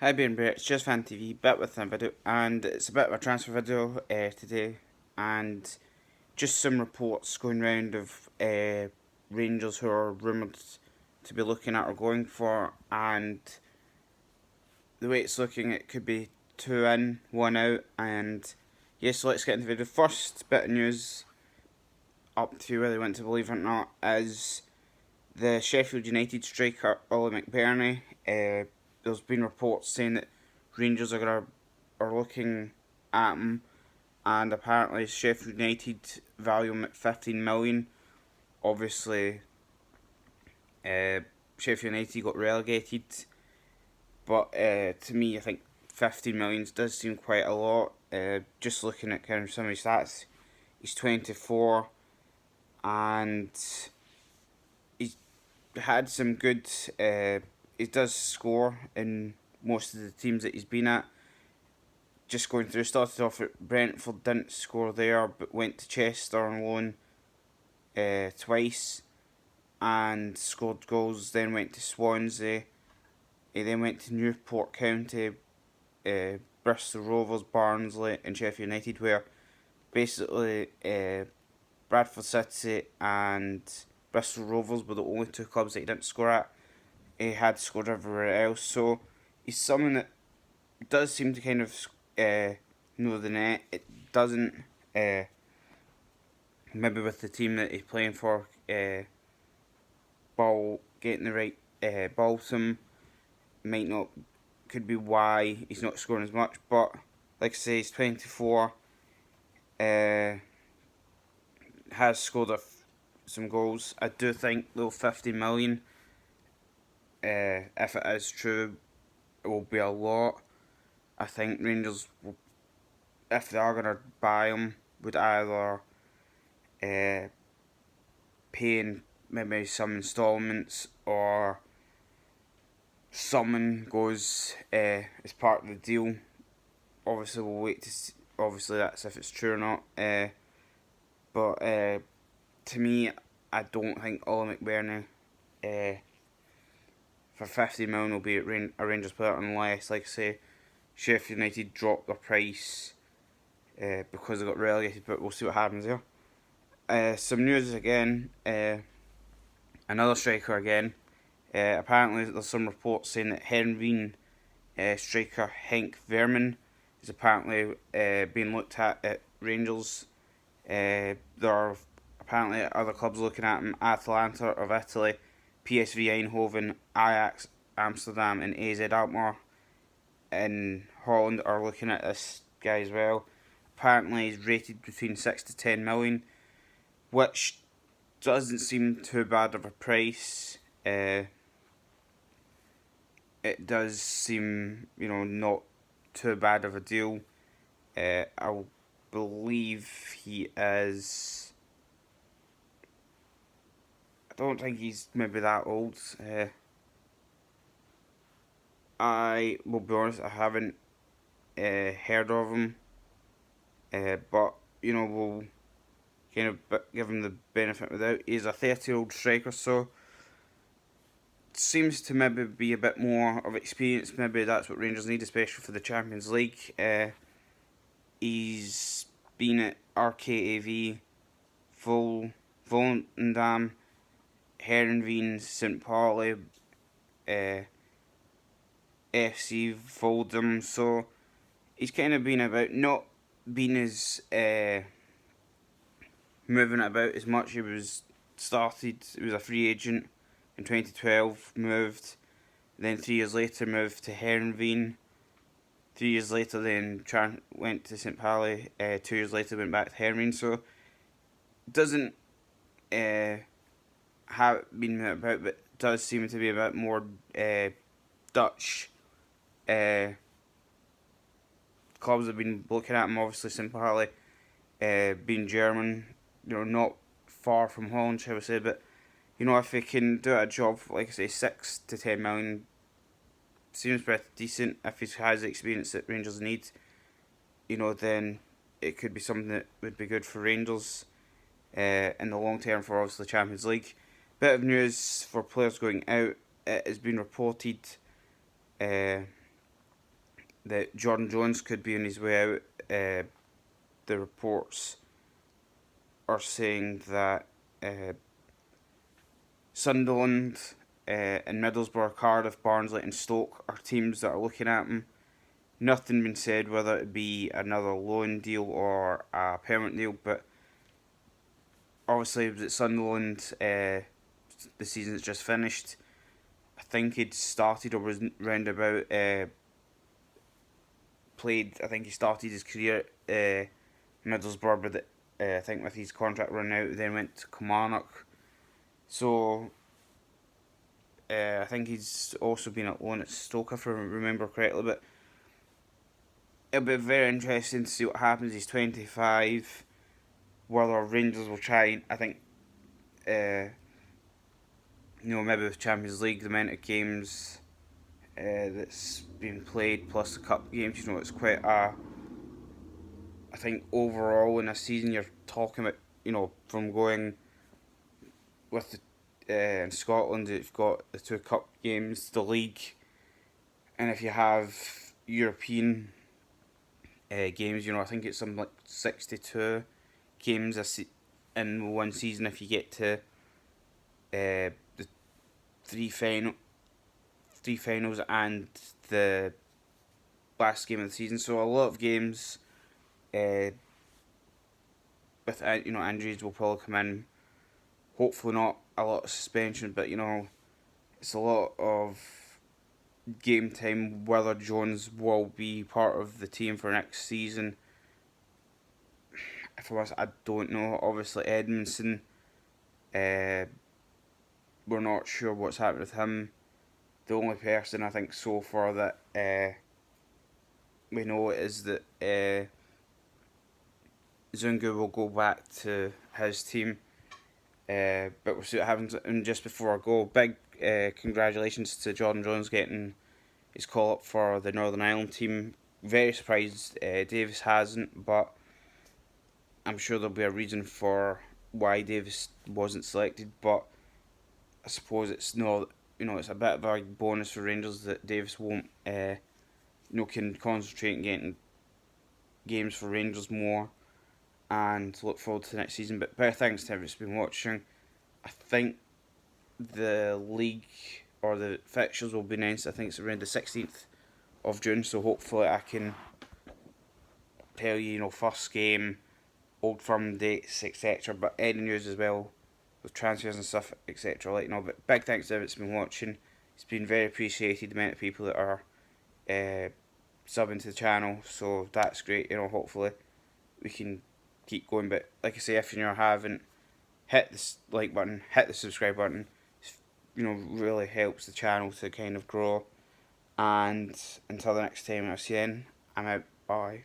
Hi Ben Bear, it's just Fan TV, back with a video, and it's a bit of a transfer video today, and just some reports going round of Rangers who are rumoured to be looking at or going for, and the way it's looking, it could be 2 in, 1 out, and yes, so let's get into the video. First bit of news, up to you whether you want to believe it or not, is the Sheffield United striker Ollie McBurnie. There's been reports saying that Rangers are looking at him, and apparently Sheffield United value him at 15 million. Obviously, Sheffield United got relegated, but to me, I think 15 million does seem quite a lot. Just looking at kind of some of his stats, he's 24, and he's had some good. He does score in most of the teams that he's been at. Just going through, started off at Brentford, didn't score there, but went to Chester on loan twice and scored goals. Then went to Swansea. He then went to Newport County, Bristol Rovers, Barnsley, and Sheffield United, where basically Bradford City and Bristol Rovers were the only two clubs that he didn't score at. He had scored everywhere else, so he's someone that does seem to kind of know the net. It doesn't, maybe with the team that he's playing for, ball getting the right ball to him might not, could be why he's not scoring as much. But like I say, he's 24, has scored some goals. I do think though 50 million, if it is true, it will be a lot. I think Rangers, will, if they are going to buy him, would either pay in maybe some instalments, or someone goes as part of the deal. Obviously, we'll wait to see. Obviously, that's if it's true or not. But to me, I don't think Ollie McBurnie for 50 million will be a Rangers player, unless, like I say, Sheffield United drop their price because they got relegated. But we'll see what happens there. Some news again. Another striker again. Apparently, there's some reports saying that Heerenveen striker Henk Verman is apparently being looked at Rangers. There are apparently other clubs looking at him: Atalanta of Italy, PSV Eindhoven, Ajax Amsterdam, and AZ Alkmaar in Holland are looking at this guy as well. Apparently, he's rated between 6 to 10 million, which doesn't seem too bad of a price. It does seem, not too bad of a deal. I believe he is. I don't think he's maybe that old. I will be honest, I haven't heard of him. But we'll kind of give him the benefit without. He's a 30-year-old striker, so seems to maybe be a bit more of experience. Maybe that's what Rangers need, especially for the Champions League. He's been at RKAV, Volendam, Heerenveen, St. Pauli, FC Volendam. So he's kind of been about, not been as moving about as much. He was a free agent in 2012, moved, then 3 years later moved to Heerenveen. 3 years later then went to St. Pauli. 2 years later went back to Heerenveen. So doesn't have been about, but does seem to be a bit more Dutch clubs have been looking at him. Obviously St. Pauli being German, not far from Holland, shall we say, but if he can do a job, like I say, 6 to 10 million, seems pretty decent. If he has the experience that Rangers need, then it could be something that would be good for Rangers in the long term for obviously the Champions League. Bit of news for players going out. It has been reported that Jordan Jones could be on his way out. The reports are saying that Sunderland and Middlesbrough, Cardiff, Barnsley and Stoke are teams that are looking at him. Nothing been said whether it be another loan deal or a permanent deal, but obviously it was at Sunderland, the season that's just finished. I think he'd started or was round about played. I think he started his career at Middlesbrough, but I think with his contract running out, then went to Kilmarnock. So I think he's also been at loan at Stoke, if I remember correctly. But it'll be very interesting to see what happens. He's 25. Whether Rangers will try, I think, maybe with Champions League, the amount of games that's been played plus the cup games, it's quite a. I think overall in a season you're talking about, from going with in Scotland, you've got the 2 cup games, the league, and if you have European games, I think it's something like 62 games in one season if you get to the three finals and the last game of the season. So a lot of games with injuries will probably come in. Hopefully not a lot of suspension, but it's a lot of game time. Whether Jones will be part of the team for next season, if I was, I don't know. Obviously Edmondson, we're not sure what's happened with him. The only person I think so far that we know is that Zungu will go back to his team. But we'll see what happens. And just before I go, big congratulations to Jordan Jones getting his call up for the Northern Ireland team. Very surprised Davis hasn't, but I'm sure there'll be a reason for why Davis wasn't selected. But I suppose it's not, it's a bit of a bonus for Rangers that Davis won't, can concentrate on getting games for Rangers more and look forward to the next season. But better thanks to everyone who's been watching. I think the league or the fixtures will be announced. I think it's around the 16th of June, so hopefully I can tell you, first game, Old Firm dates, etc. But any news as well with transfers and stuff, etc. But big thanks to everyone who's been watching. It's been very appreciated, the amount of people that are subbing to the channel, so that's great. Hopefully we can keep going. But like I say, if you haven't, hit the like button, hit the subscribe button. Really helps the channel to kind of grow. And until the next time, I'll see you then. I'm out. Bye.